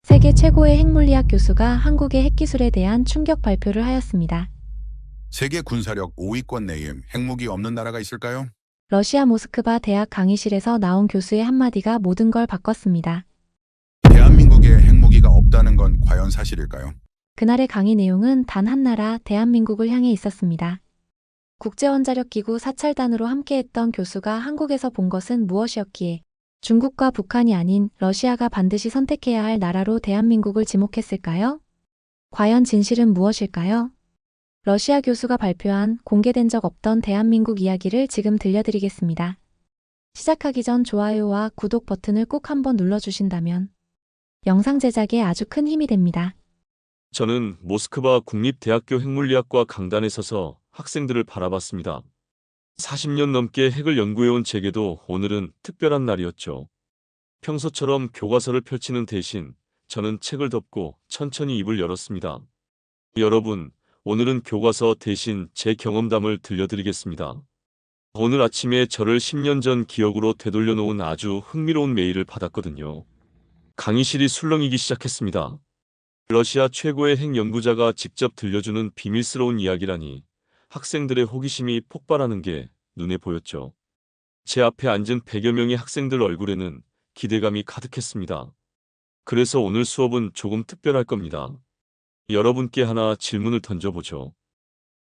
세계 최고의 핵물리학 교수가 한국의 핵기술에 대한 충격 발표를 하였습니다. 세계 군사력 5위권 내에 핵무기 없는 나라가 있을까요? 러시아 모스크바 대학 강의실에서 나온 교수의 한마디가 모든 걸 바꿨습니다. 대한민국에 핵무기가 없다는 건 과연 사실일까요? 그날의 강의 내용은 단 한 나라 대한민국을 향해 있었습니다. 국제원자력기구 사찰단으로 함께했던 교수가 한국에서 본 것은 무엇이었기에 중국과 북한이 아닌 러시아가 반드시 선택해야 할 나라로 대한민국을 지목했을까요? 과연 진실은 무엇일까요? 러시아 교수가 발표한 공개된 적 없던 대한민국 이야기를 지금 들려드리겠습니다. 시작하기 전 좋아요와 구독 버튼을 꼭 한번 눌러주신다면 영상 제작에 아주 큰 힘이 됩니다. 저는 모스크바 국립대학교 핵물리학과 강단에 서서 학생들을 바라봤습니다. 40년 넘게 핵을 연구해온 제게도 오늘은 특별한 날이었죠. 평소처럼 교과서를 펼치는 대신 저는 책을 덮고 천천히 입을 열었습니다. 여러분, 오늘은 교과서 대신 제 경험담을 들려드리겠습니다. 오늘 아침에 저를 10년 전 기억으로 되돌려 놓은 아주 흥미로운 메일을 받았거든요. 강의실이 술렁이기 시작했습니다. 러시아 최고의 핵 연구자가 직접 들려주는 비밀스러운 이야기라니 학생들의 호기심이 폭발하는 게 눈에 보였죠. 제 앞에 앉은 100여 명의 학생들 얼굴에는 기대감이 가득했습니다. 그래서 오늘 수업은 조금 특별할 겁니다. 여러분께 하나 질문을 던져보죠.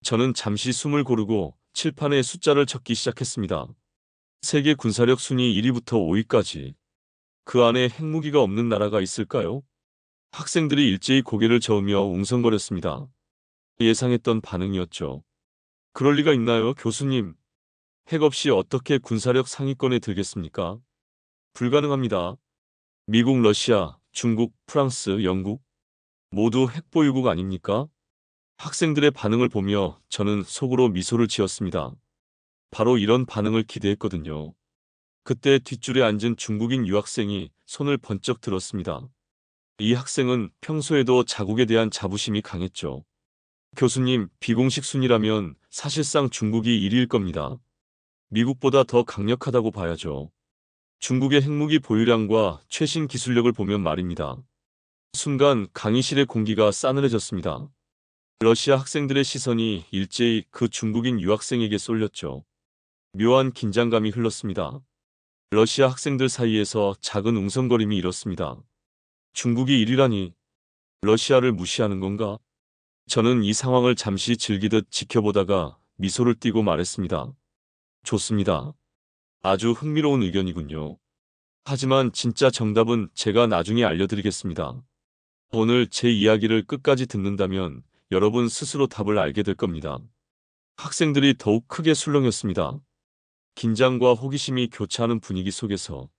저는 잠시 숨을 고르고 칠판에 숫자를 적기 시작했습니다. 세계 군사력 순위 1위부터 5위까지. 그 안에 핵무기가 없는 나라가 있을까요? 학생들이 일제히 고개를 저으며 웅성거렸습니다. 예상했던 반응이었죠. 그럴 리가 있나요, 교수님? 핵 없이 어떻게 군사력 상위권에 들겠습니까? 불가능합니다. 미국, 러시아, 중국, 프랑스, 영국 모두 핵보유국 아닙니까? 학생들의 반응을 보며 저는 속으로 미소를 지었습니다. 바로 이런 반응을 기대했거든요. 그때 뒷줄에 앉은 중국인 유학생이 손을 번쩍 들었습니다. 이 학생은 평소에도 자국에 대한 자부심이 강했죠. 교수님, 비공식 순위라면 사실상 중국이 1위일 겁니다. 미국보다 더 강력하다고 봐야죠. 중국의 핵무기 보유량과 최신 기술력을 보면 말입니다. 순간 강의실의 공기가 싸늘해졌습니다. 러시아 학생들의 시선이 일제히 그 중국인 유학생에게 쏠렸죠. 묘한 긴장감이 흘렀습니다. 러시아 학생들 사이에서 작은 웅성거림이 일었습니다. 중국이 1위라니 러시아를 무시하는 건가? 저는 이 상황을 잠시 즐기듯 지켜보다가 미소를 띠고 말했습니다. 좋습니다. 아주 흥미로운 의견이군요. 하지만 진짜 정답은 제가 나중에 알려드리겠습니다. 오늘 제 이야기를 끝까지 듣는다면 여러분 스스로 답을 알게 될 겁니다. 학생들이 더욱 크게 술렁였습니다. 긴장과 호기심이 교차하는 분위기 속에서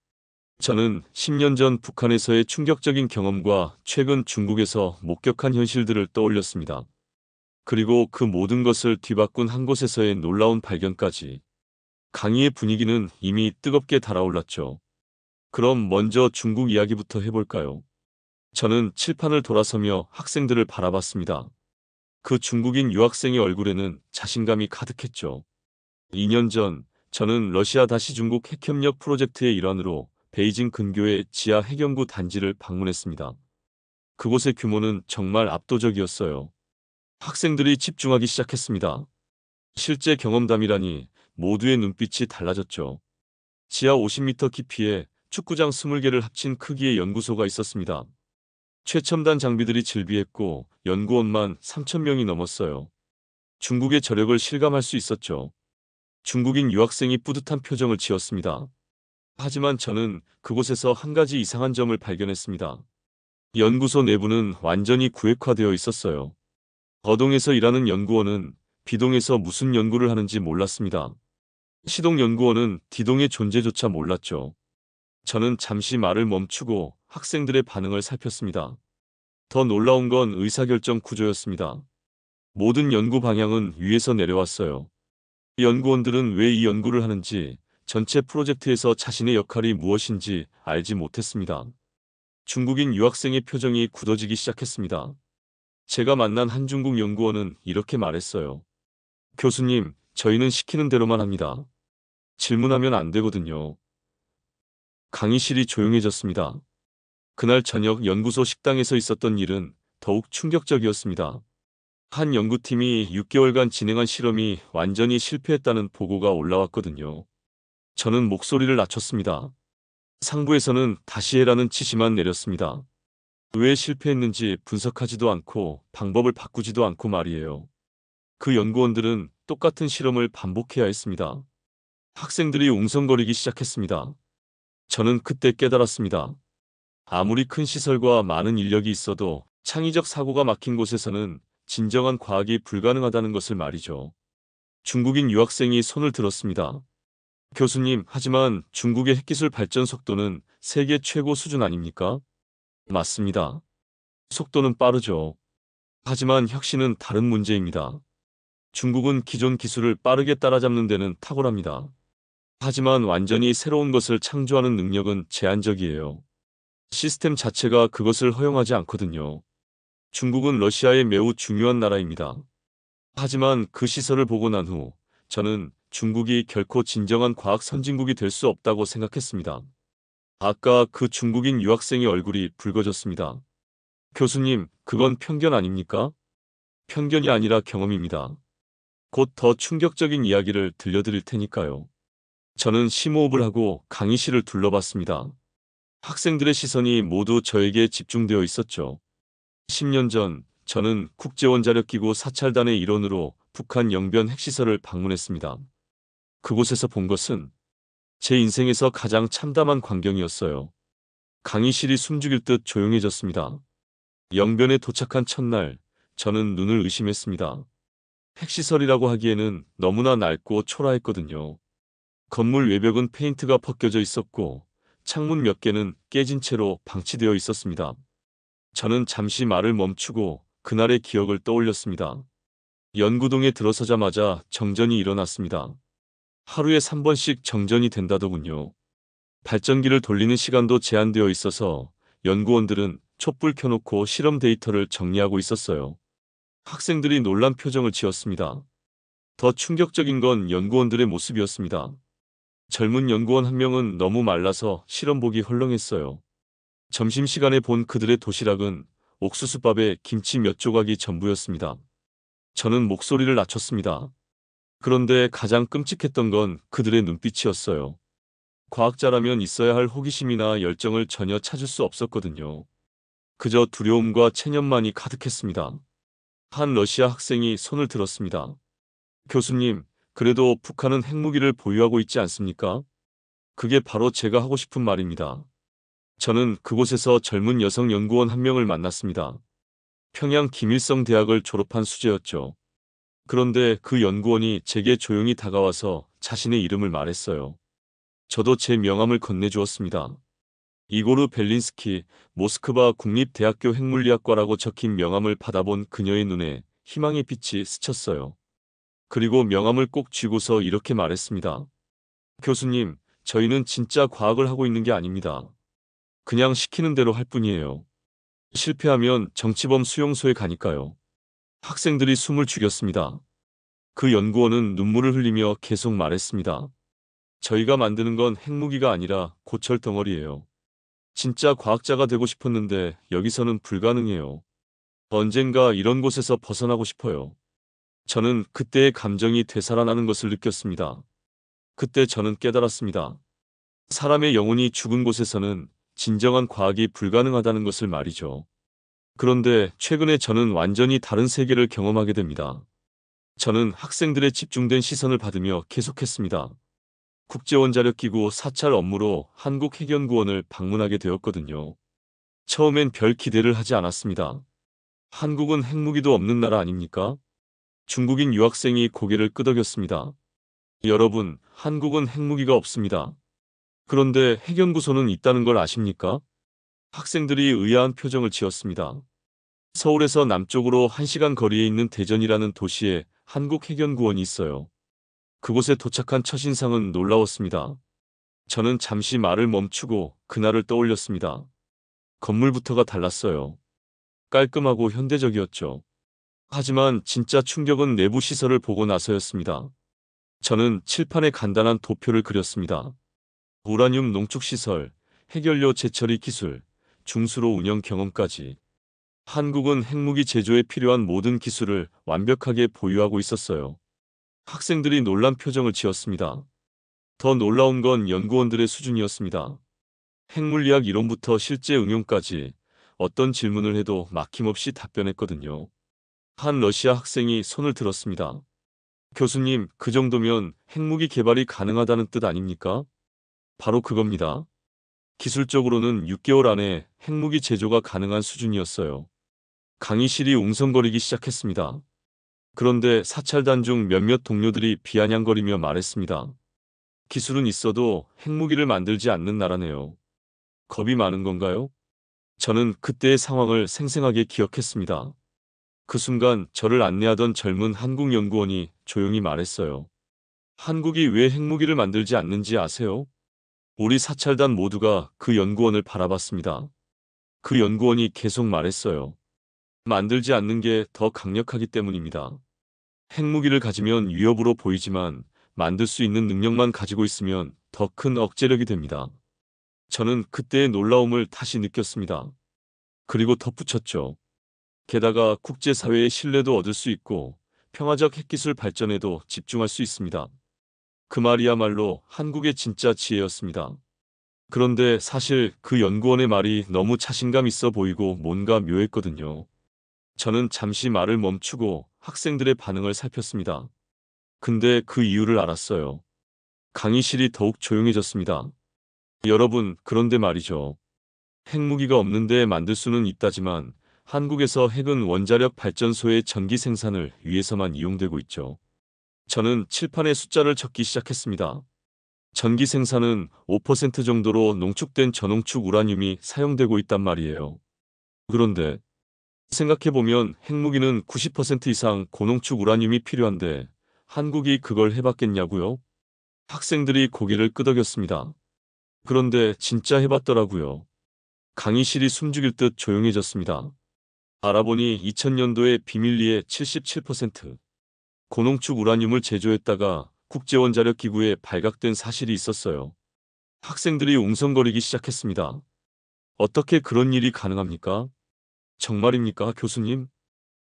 저는 10년 전 북한에서의 충격적인 경험과 최근 중국에서 목격한 현실들을 떠올렸습니다. 그리고 그 모든 것을 뒤바꾼 한 곳에서의 놀라운 발견까지. 강의의 분위기는 이미 뜨겁게 달아올랐죠. 그럼 먼저 중국 이야기부터 해볼까요? 저는 칠판을 돌아서며 학생들을 바라봤습니다. 그 중국인 유학생의 얼굴에는 자신감이 가득했죠. 2년 전 저는 러시아 다시 중국 핵협력 프로젝트의 일환으로 베이징 근교의 지하 핵연구 단지를 방문했습니다. 그곳의 규모는 정말 압도적이었어요. 학생들이 집중하기 시작했습니다. 실제 경험담이라니 모두의 눈빛이 달라졌죠. 지하 50m 깊이에 축구장 20개를 합친 크기의 연구소가 있었습니다. 최첨단 장비들이 즐비했고 연구원만 3,000명이 넘었어요. 중국의 저력을 실감할 수 있었죠. 중국인 유학생이 뿌듯한 표정을 지었습니다. 하지만 저는 그곳에서 한 가지 이상한 점을 발견했습니다. 연구소 내부는 완전히 구획화되어 있었어요. 어동에서 일하는 연구원은 비동에서 무슨 연구를 하는지 몰랐습니다. 시동 연구원은 디동의 존재조차 몰랐죠. 저는 잠시 말을 멈추고 학생들의 반응을 살폈습니다. 더 놀라운 건 의사결정 구조였습니다. 모든 연구 방향은 위에서 내려왔어요. 연구원들은 왜 이 연구를 하는지, 전체 프로젝트에서 자신의 역할이 무엇인지 알지 못했습니다. 중국인 유학생의 표정이 굳어지기 시작했습니다. 제가 만난 한 중국 연구원은 이렇게 말했어요. 교수님, 저희는 시키는 대로만 합니다. 질문하면 안 되거든요. 강의실이 조용해졌습니다. 그날 저녁 연구소 식당에서 있었던 일은 더욱 충격적이었습니다. 한 연구팀이 6개월간 진행한 실험이 완전히 실패했다는 보고가 올라왔거든요. 저는 목소리를 낮췄습니다. 상부에서는 다시 해라는 지시만 내렸습니다. 왜 실패했는지 분석하지도 않고 방법을 바꾸지도 않고 말이에요. 그 연구원들은 똑같은 실험을 반복해야 했습니다. 학생들이 웅성거리기 시작했습니다. 저는 그때 깨달았습니다. 아무리 큰 시설과 많은 인력이 있어도 창의적 사고가 막힌 곳에서는 진정한 과학이 불가능하다는 것을 말이죠. 중국인 유학생이 손을 들었습니다. 교수님, 하지만 중국의 핵기술 발전 속도는 세계 최고 수준 아닙니까? 맞습니다. 속도는 빠르죠. 하지만 혁신은 다른 문제입니다. 중국은 기존 기술을 빠르게 따라잡는 데는 탁월합니다. 하지만 완전히 새로운 것을 창조하는 능력은 제한적이에요. 시스템 자체가 그것을 허용하지 않거든요. 중국은 러시아의 매우 중요한 나라입니다. 하지만 그 시설을 보고 난 후 저는 중국이 결코 진정한 과학 선진국이 될 수 없다고 생각했습니다. 아까 그 중국인 유학생의 얼굴이 붉어졌습니다. 교수님, 그건 편견 아닙니까? 편견이 아니라 경험입니다. 곧 더 충격적인 이야기를 들려드릴 테니까요. 저는 심호흡을 하고 강의실을 둘러봤습니다. 학생들의 시선이 모두 저에게 집중되어 있었죠. 10년 전 저는 국제원자력기구 사찰단의 일원으로 북한 영변 핵시설을 방문했습니다. 그곳에서 본 것은 제 인생에서 가장 참담한 광경이었어요. 강의실이 숨죽일 듯 조용해졌습니다. 영변에 도착한 첫날 저는 눈을 의심했습니다. 핵시설이라고 하기에는 너무나 낡고 초라했거든요. 건물 외벽은 페인트가 벗겨져 있었고 창문 몇 개는 깨진 채로 방치되어 있었습니다. 저는 잠시 말을 멈추고 그날의 기억을 떠올렸습니다. 연구동에 들어서자마자 정전이 일어났습니다. 하루에 3번씩 정전이 된다더군요. 발전기를 돌리는 시간도 제한되어 있어서 연구원들은 촛불 켜놓고 실험 데이터를 정리하고 있었어요. 학생들이 놀란 표정을 지었습니다. 더 충격적인 건 연구원들의 모습이었습니다. 젊은 연구원 한 명은 너무 말라서 실험 보기 헐렁했어요. 점심시간에 본 그들의 도시락은 옥수수밥에 김치 몇 조각이 전부였습니다. 저는 목소리를 낮췄습니다. 그런데 가장 끔찍했던 건 그들의 눈빛이었어요. 과학자라면 있어야 할 호기심이나 열정을 전혀 찾을 수 없었거든요. 그저 두려움과 체념만이 가득했습니다. 한 러시아 학생이 손을 들었습니다. 교수님, 그래도 북한은 핵무기를 보유하고 있지 않습니까? 그게 바로 제가 하고 싶은 말입니다. 저는 그곳에서 젊은 여성 연구원 한 명을 만났습니다. 평양 김일성 대학을 졸업한 수재였죠. 그런데 그 연구원이 제게 조용히 다가와서 자신의 이름을 말했어요. 저도 제 명함을 건네주었습니다. 이고르 벨린스키, 모스크바 국립대학교 핵물리학과라고 적힌 명함을 받아본 그녀의 눈에 희망의 빛이 스쳤어요. 그리고 명함을 꼭 쥐고서 이렇게 말했습니다. 교수님, 저희는 진짜 과학을 하고 있는 게 아닙니다. 그냥 시키는 대로 할 뿐이에요. 실패하면 정치범 수용소에 가니까요. 학생들이 숨을 죽였습니다. 그 연구원은 눈물을 흘리며 계속 말했습니다. 저희가 만드는 건 핵무기가 아니라 고철 덩어리예요. 진짜 과학자가 되고 싶었는데 여기서는 불가능해요. 언젠가 이런 곳에서 벗어나고 싶어요. 저는 그때의 감정이 되살아나는 것을 느꼈습니다. 그때 저는 깨달았습니다. 사람의 영혼이 죽은 곳에서는 진정한 과학이 불가능하다는 것을 말이죠. 그런데 최근에 저는 완전히 다른 세계를 경험하게 됩니다. 저는 학생들의 집중된 시선을 받으며 계속했습니다. 국제원자력기구 사찰 업무로 한국핵연구원을 방문하게 되었거든요. 처음엔 별 기대를 하지 않았습니다. 한국은 핵무기도 없는 나라 아닙니까? 중국인 유학생이 고개를 끄덕였습니다. 여러분, 한국은 핵무기가 없습니다. 그런데 핵연구소는 있다는 걸 아십니까? 학생들이 의아한 표정을 지었습니다. 서울에서 남쪽으로 1시간 거리에 있는 대전이라는 도시에 한국 핵연구원이 있어요. 그곳에 도착한 첫인상은 놀라웠습니다. 저는 잠시 말을 멈추고 그날을 떠올렸습니다. 건물부터가 달랐어요. 깔끔하고 현대적이었죠. 하지만 진짜 충격은 내부 시설을 보고 나서였습니다. 저는 칠판에 간단한 도표를 그렸습니다. 우라늄 농축시설, 핵연료 재처리 기술, 중수로 운영 경험까지. 한국은 핵무기 제조에 필요한 모든 기술을 완벽하게 보유하고 있었어요. 학생들이 놀란 표정을 지었습니다. 더 놀라운 건 연구원들의 수준이었습니다. 핵물리학 이론부터 실제 응용까지 어떤 질문을 해도 막힘없이 답변했거든요. 한 러시아 학생이 손을 들었습니다. 교수님, 그 정도면 핵무기 개발이 가능하다는 뜻 아닙니까? 바로 그겁니다. 기술적으로는 6개월 안에 핵무기 제조가 가능한 수준이었어요. 강의실이 웅성거리기 시작했습니다. 그런데 사찰단 중 몇몇 동료들이 비아냥거리며 말했습니다. 기술은 있어도 핵무기를 만들지 않는 나라네요. 겁이 많은 건가요? 저는 그때의 상황을 생생하게 기억했습니다. 그 순간 저를 안내하던 젊은 한국 연구원이 조용히 말했어요. 한국이 왜 핵무기를 만들지 않는지 아세요? 우리 사찰단 모두가 그 연구원을 바라봤습니다. 그 연구원이 계속 말했어요. 만들지 않는 게 더 강력하기 때문입니다. 핵무기를 가지면 위협으로 보이지만 만들 수 있는 능력만 가지고 있으면 더 큰 억제력이 됩니다. 저는 그때의 놀라움을 다시 느꼈습니다. 그리고 덧붙였죠. 게다가 국제사회의 신뢰도 얻을 수 있고 평화적 핵기술 발전에도 집중할 수 있습니다. 그 말이야말로 한국의 진짜 지혜였습니다. 그런데 사실 그 연구원의 말이 너무 자신감 있어 보이고 뭔가 묘했거든요. 저는 잠시 말을 멈추고 학생들의 반응을 살폈습니다. 근데 그 이유를 알았어요. 강의실이 더욱 조용해졌습니다. 여러분, 그런데 말이죠. 핵무기가 없는데 만들 수는 있다지만 한국에서 핵은 원자력 발전소의 전기 생산을 위해서만 이용되고 있죠. 저는 칠판에 숫자를 적기 시작했습니다. 전기 생산은 5% 정도로 농축된 저농축 우라늄이 사용되고 있단 말이에요. 그런데 생각해보면 핵무기는 90% 이상 고농축 우라늄이 필요한데 한국이 그걸 해봤겠냐고요? 학생들이 고개를 끄덕였습니다. 그런데 진짜 해봤더라고요. 강의실이 숨죽일 듯 조용해졌습니다. 알아보니 2000년도에 비밀리에 77% 고농축 우라늄을 제조했다가 국제원자력기구에 발각된 사실이 있었어요. 학생들이 웅성거리기 시작했습니다. 어떻게 그런 일이 가능합니까? 정말입니까, 교수님?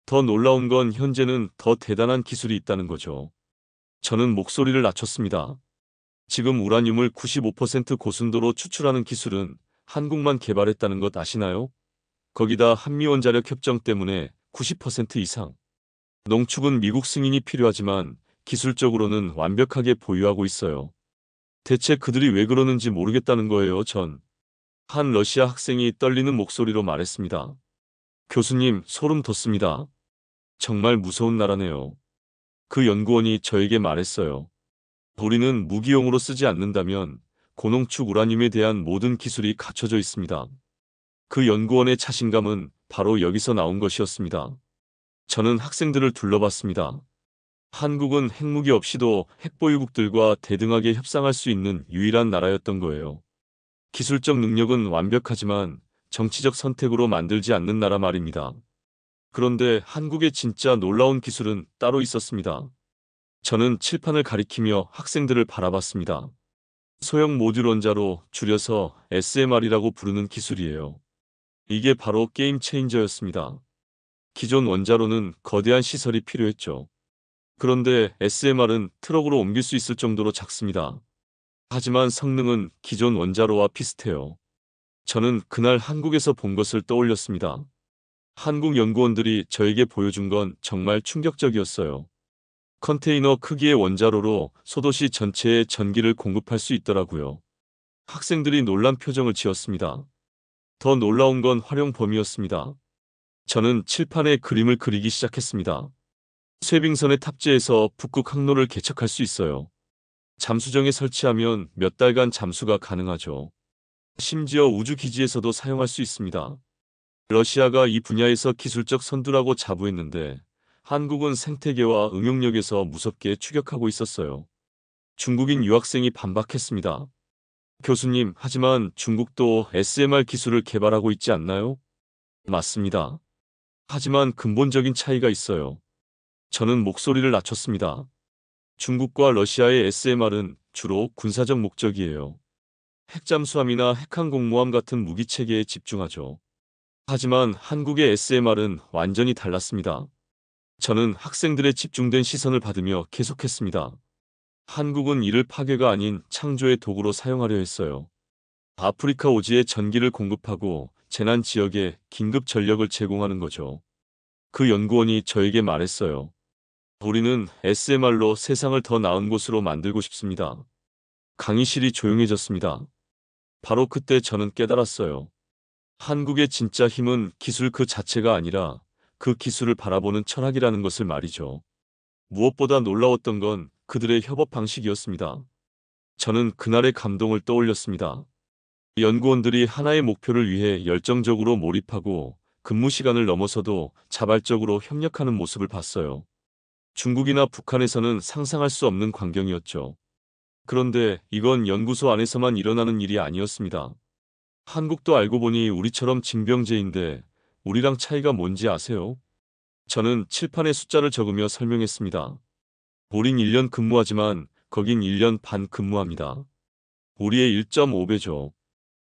더 놀라운 건 현재는 더 대단한 기술이 있다는 거죠. 저는 목소리를 낮췄습니다. 지금 우라늄을 95% 고순도로 추출하는 기술은 한국만 개발했다는 것 아시나요? 거기다 한미원자력 협정 때문에 90% 이상. 농축은 미국 승인이 필요하지만 기술적으로는 완벽하게 보유하고 있어요. 대체 그들이 왜 그러는지 모르겠다는 거예요, 전. 한 러시아 학생이 떨리는 목소리로 말했습니다. 교수님, 소름 돋습니다. 정말 무서운 나라네요. 그 연구원이 저에게 말했어요. 우리는 무기용으로 쓰지 않는다면 고농축 우라늄에 대한 모든 기술이 갖춰져 있습니다. 그 연구원의 자신감은 바로 여기서 나온 것이었습니다. 저는 학생들을 둘러봤습니다. 한국은 핵무기 없이도 핵보유국들과 대등하게 협상할 수 있는 유일한 나라였던 거예요. 기술적 능력은 완벽하지만 정치적 선택으로 만들지 않는 나라 말입니다. 그런데 한국의 진짜 놀라운 기술은 따로 있었습니다. 저는 칠판을 가리키며 학생들을 바라봤습니다. 소형 모듈 원자로, 줄여서 SMR이라고 부르는 기술이에요. 이게 바로 게임 체인저였습니다. 기존 원자로는 거대한 시설이 필요했죠. 그런데 SMR은 트럭으로 옮길 수 있을 정도로 작습니다. 하지만 성능은 기존 원자로와 비슷해요. 저는 그날 한국에서 본 것을 떠올렸습니다. 한국 연구원들이 저에게 보여준 건 정말 충격적이었어요. 컨테이너 크기의 원자로로 소도시 전체에 전기를 공급할 수 있더라고요. 학생들이 놀란 표정을 지었습니다. 더 놀라운 건 활용 범위였습니다. 저는 칠판에 그림을 그리기 시작했습니다. 쇠빙선에 탑재해서 북극 항로를 개척할 수 있어요. 잠수정에 설치하면 몇 달간 잠수가 가능하죠. 심지어 우주기지에서도 사용할 수 있습니다. 러시아가 이 분야에서 기술적 선두라고 자부했는데 한국은 생태계와 응용력에서 무섭게 추격하고 있었어요. 중국인 유학생이 반박했습니다. 교수님, 하지만 중국도 SMR 기술을 개발하고 있지 않나요? 맞습니다. 하지만 근본적인 차이가 있어요. 저는 목소리를 낮췄습니다. 중국과 러시아의 SMR은 주로 군사적 목적이에요. 핵잠수함이나 핵항공모함 같은 무기 체계에 집중하죠. 하지만 한국의 SMR은 완전히 달랐습니다. 저는 학생들의 집중된 시선을 받으며 계속했습니다. 한국은 이를 파괴가 아닌 창조의 도구로 사용하려 했어요. 아프리카 오지에 전기를 공급하고 재난 지역에 긴급 전력을 제공하는 거죠. 그 연구원이 저에게 말했어요. 우리는 SMR로 세상을 더 나은 곳으로 만들고 싶습니다. 강의실이 조용해졌습니다. 바로 그때 저는 깨달았어요. 한국의 진짜 힘은 기술 그 자체가 아니라 그 기술을 바라보는 철학이라는 것을 말이죠. 무엇보다 놀라웠던 건 그들의 협업 방식이었습니다. 저는 그날의 감동을 떠올렸습니다. 연구원들이 하나의 목표를 위해 열정적으로 몰입하고 근무 시간을 넘어서도 자발적으로 협력하는 모습을 봤어요. 중국이나 북한에서는 상상할 수 없는 광경이었죠. 그런데 이건 연구소 안에서만 일어나는 일이 아니었습니다. 한국도 알고 보니 우리처럼 징병제인데 우리랑 차이가 뭔지 아세요? 저는 칠판에 숫자를 적으며 설명했습니다. 우린 1년 근무하지만 거긴 1년 반 근무합니다. 우리의 1.5배죠.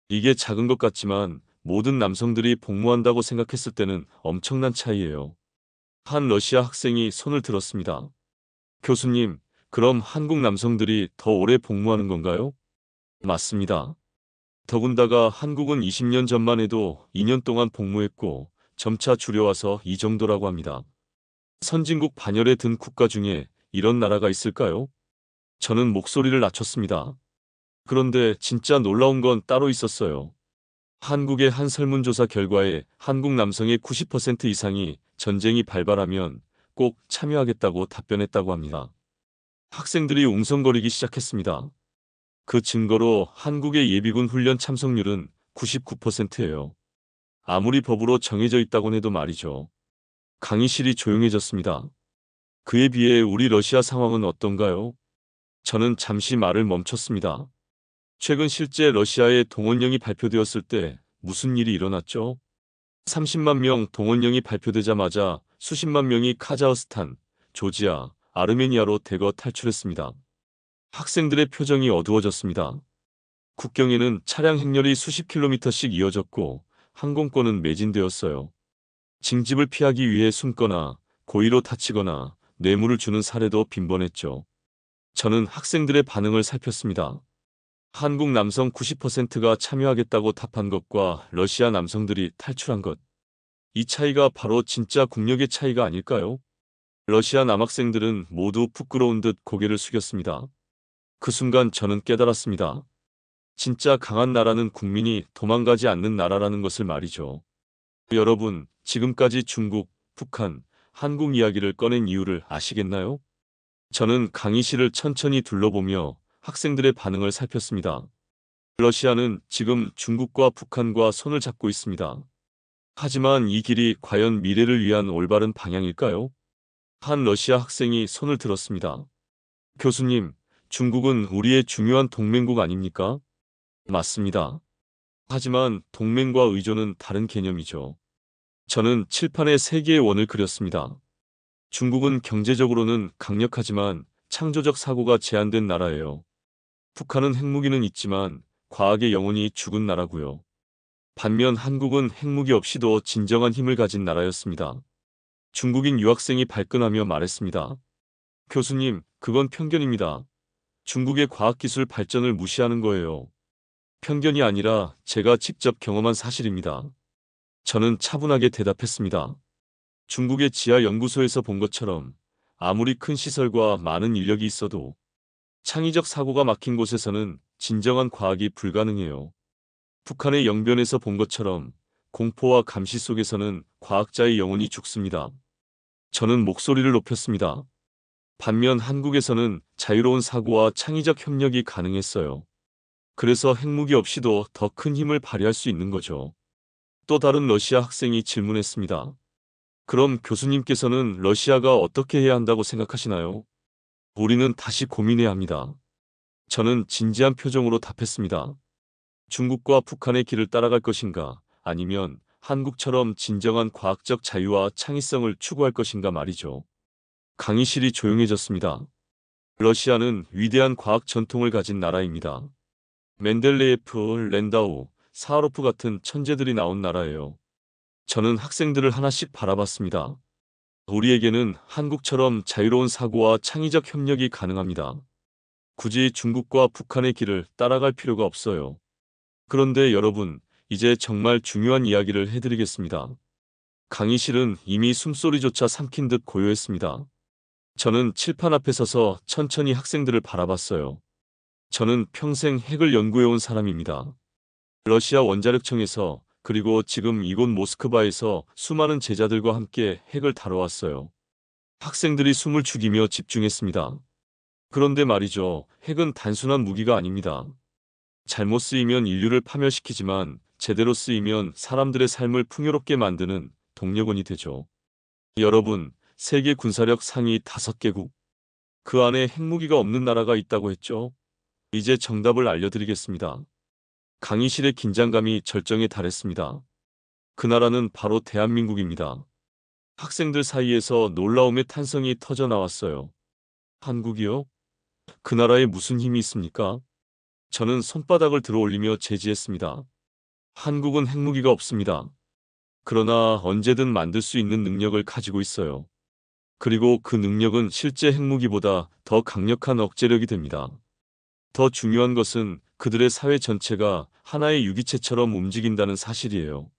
이게 작은 것 같지만 모든 남성들이 복무한다고 생각했을 때는 엄청난 차이예요. 한 러시아 학생이 손을 들었습니다. 교수님, 그럼 한국 남성들이 더 오래 복무하는 건가요? 맞습니다. 더군다나 한국은 20년 전만 해도 2년 동안 복무했고 점차 줄여와서 이 정도라고 합니다. 선진국 반열에 든 국가 중에 이런 나라가 있을까요? 저는 목소리를 낮췄습니다. 그런데 진짜 놀라운 건 따로 있었어요. 한국의 한 설문조사 결과에 한국 남성의 90% 이상이 전쟁이 발발하면 꼭 참여하겠다고 답변했다고 합니다. 학생들이 웅성거리기 시작했습니다. 그 증거로 한국의 예비군 훈련 참석률은 99%예요. 아무리 법으로 정해져 있다곤 해도 말이죠. 강의실이 조용해졌습니다. 그에 비해 우리 러시아 상황은 어떤가요? 저는 잠시 말을 멈췄습니다. 최근 실제 러시아의 동원령이 발표되었을 때 무슨 일이 일어났죠? 30만 명 동원령이 발표되자마자 수십만 명이 카자흐스탄, 조지아, 아르메니아로 대거 탈출했습니다. 학생들의 표정이 어두워졌습니다. 국경에는 차량 행렬이 수십 킬로미터씩 이어졌고 항공권은 매진되었어요. 징집을 피하기 위해 숨거나 고의로 다치거나 뇌물을 주는 사례도 빈번했죠. 저는 학생들의 반응을 살폈습니다. 한국 남성 90%가 참여하겠다고 답한 것과 러시아 남성들이 탈출한 것. 이 차이가 바로 진짜 국력의 차이가 아닐까요? 러시아 남학생들은 모두 부끄러운 듯 고개를 숙였습니다. 그 순간 저는 깨달았습니다. 진짜 강한 나라는 국민이 도망가지 않는 나라라는 것을 말이죠. 여러분, 지금까지 중국, 북한, 한국 이야기를 꺼낸 이유를 아시겠나요? 저는 강의실을 천천히 둘러보며 학생들의 반응을 살폈습니다. 러시아는 지금 중국과 북한과 손을 잡고 있습니다. 하지만 이 길이 과연 미래를 위한 올바른 방향일까요? 한 러시아 학생이 손을 들었습니다. 교수님, 중국은 우리의 중요한 동맹국 아닙니까? 맞습니다. 하지만 동맹과 의존은 다른 개념이죠. 저는 칠판에 세 개의 원을 그렸습니다. 중국은 경제적으로는 강력하지만 창조적 사고가 제한된 나라예요. 북한은 핵무기는 있지만 과학의 영혼이 죽은 나라고요. 반면 한국은 핵무기 없이도 진정한 힘을 가진 나라였습니다. 중국인 유학생이 발끈하며 말했습니다. 교수님, 그건 편견입니다. 중국의 과학기술 발전을 무시하는 거예요. 편견이 아니라 제가 직접 경험한 사실입니다. 저는 차분하게 대답했습니다. 중국의 지하 연구소에서 본 것처럼 아무리 큰 시설과 많은 인력이 있어도 창의적 사고가 막힌 곳에서는 진정한 과학이 불가능해요. 북한의 영변에서 본 것처럼 공포와 감시 속에서는 과학자의 영혼이 죽습니다. 저는 목소리를 높였습니다. 반면 한국에서는 자유로운 사고와 창의적 협력이 가능했어요. 그래서 핵무기 없이도 더 큰 힘을 발휘할 수 있는 거죠. 또 다른 러시아 학생이 질문했습니다. 그럼 교수님께서는 러시아가 어떻게 해야 한다고 생각하시나요? 우리는 다시 고민해야 합니다. 저는 진지한 표정으로 답했습니다. 중국과 북한의 길을 따라갈 것인가, 아니면 한국처럼 진정한 과학적 자유와 창의성을 추구할 것인가 말이죠. 강의실이 조용해졌습니다. 러시아는 위대한 과학 전통을 가진 나라입니다. 멘델레예프, 랜다우, 사하로프 같은 천재들이 나온 나라예요. 저는 학생들을 하나씩 바라봤습니다. 우리에게는 한국처럼 자유로운 사고와 창의적 협력이 가능합니다. 굳이 중국과 북한의 길을 따라갈 필요가 없어요. 그런데 여러분, 이제 정말 중요한 이야기를 해드리겠습니다. 강의실은 이미 숨소리조차 삼킨 듯 고요했습니다. 저는 칠판 앞에 서서 천천히 학생들을 바라봤어요. 저는 평생 핵을 연구해온 사람입니다. 러시아 원자력청에서 그리고 지금 이곳 모스크바에서 수많은 제자들과 함께 핵을 다뤄왔어요. 학생들이 숨을 죽이며 집중했습니다. 그런데 말이죠, 핵은 단순한 무기가 아닙니다. 잘못 쓰이면 인류를 파멸시키지만 제대로 쓰이면 사람들의 삶을 풍요롭게 만드는 동력원이 되죠. 여러분, 세계 군사력 상위 5개국. 그 안에 핵무기가 없는 나라가 있다고 했죠? 이제 정답을 알려드리겠습니다. 강의실의 긴장감이 절정에 달했습니다. 그 나라는 바로 대한민국입니다. 학생들 사이에서 놀라움의 탄성이 터져 나왔어요. 한국이요? 그 나라에 무슨 힘이 있습니까? 저는 손바닥을 들어 올리며 제지했습니다. 한국은 핵무기가 없습니다. 그러나 언제든 만들 수 있는 능력을 가지고 있어요. 그리고 그 능력은 실제 핵무기보다 더 강력한 억제력이 됩니다. 더 중요한 것은 그들의 사회 전체가 하나의 유기체처럼 움직인다는 사실이에요.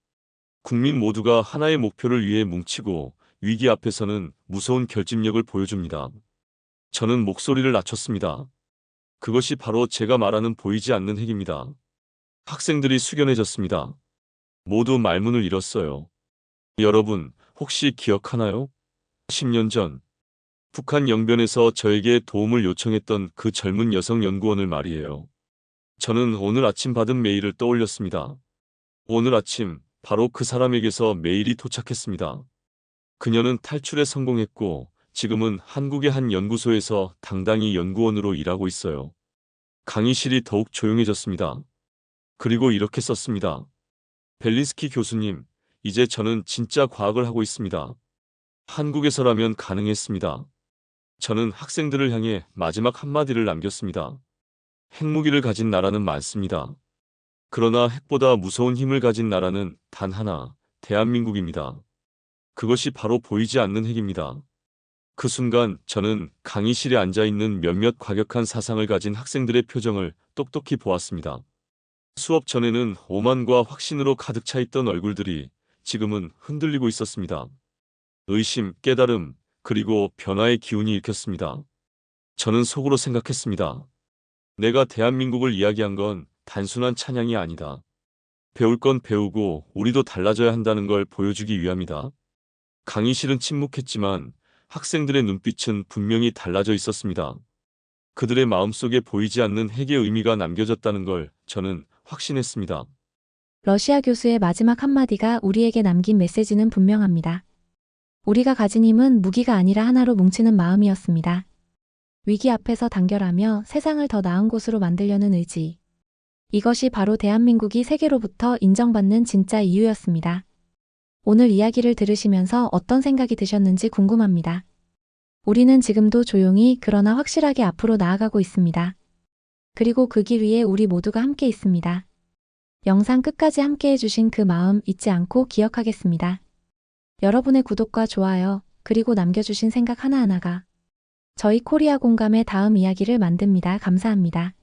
국민 모두가 하나의 목표를 위해 뭉치고 위기 앞에서는 무서운 결집력을 보여줍니다. 저는 목소리를 낮췄습니다. 그것이 바로 제가 말하는 보이지 않는 핵입니다. 학생들이 숙연해졌습니다. 모두 말문을 잃었어요. 여러분, 혹시 기억하나요? 10년 전, 북한 영변에서 저에게 도움을 요청했던 그 젊은 여성 연구원을 말이에요. 저는 오늘 아침 받은 메일을 떠올렸습니다. 오늘 아침, 바로 그 사람에게서 메일이 도착했습니다. 그녀는 탈출에 성공했고, 지금은 한국의 한 연구소에서 당당히 연구원으로 일하고 있어요. 강의실이 더욱 조용해졌습니다. 그리고 이렇게 썼습니다. 벨린스키 교수님, 이제 저는 진짜 과학을 하고 있습니다. 한국에서라면 가능했습니다. 저는 학생들을 향해 마지막 한마디를 남겼습니다. 핵무기를 가진 나라는 많습니다. 그러나 핵보다 무서운 힘을 가진 나라는 단 하나, 대한민국입니다. 그것이 바로 보이지 않는 핵입니다. 그 순간 저는 강의실에 앉아있는 몇몇 과격한 사상을 가진 학생들의 표정을 똑똑히 보았습니다. 수업 전에는 오만과 확신으로 가득 차 있던 얼굴들이 지금은 흔들리고 있었습니다. 의심, 깨달음, 그리고 변화의 기운이 읽혔습니다. 저는 속으로 생각했습니다. 내가 대한민국을 이야기한 건 단순한 찬양이 아니다. 배울 건 배우고 우리도 달라져야 한다는 걸 보여주기 위함이다. 강의실은 침묵했지만 학생들의 눈빛은 분명히 달라져 있었습니다. 그들의 마음속에 보이지 않는 핵의 의미가 남겨졌다는 걸 저는 확신했습니다. 러시아 교수의 마지막 한마디가 우리에게 남긴 메시지는 분명합니다. 우리가 가진 힘은 무기가 아니라 하나로 뭉치는 마음이었습니다. 위기 앞에서 단결하며 세상을 더 나은 곳으로 만들려는 의지. 이것이 바로 대한민국이 세계로부터 인정받는 진짜 이유였습니다. 오늘 이야기를 들으시면서 어떤 생각이 드셨는지 궁금합니다. 우리는 지금도 조용히 그러나 확실하게 앞으로 나아가고 있습니다. 그리고 그 길 위에 우리 모두가 함께 있습니다. 영상 끝까지 함께 해주신 그 마음 잊지 않고 기억하겠습니다. 여러분의 구독과 좋아요, 그리고 남겨주신 생각 하나하나가 저희 코리아 공감의 다음 이야기를 만듭니다. 감사합니다.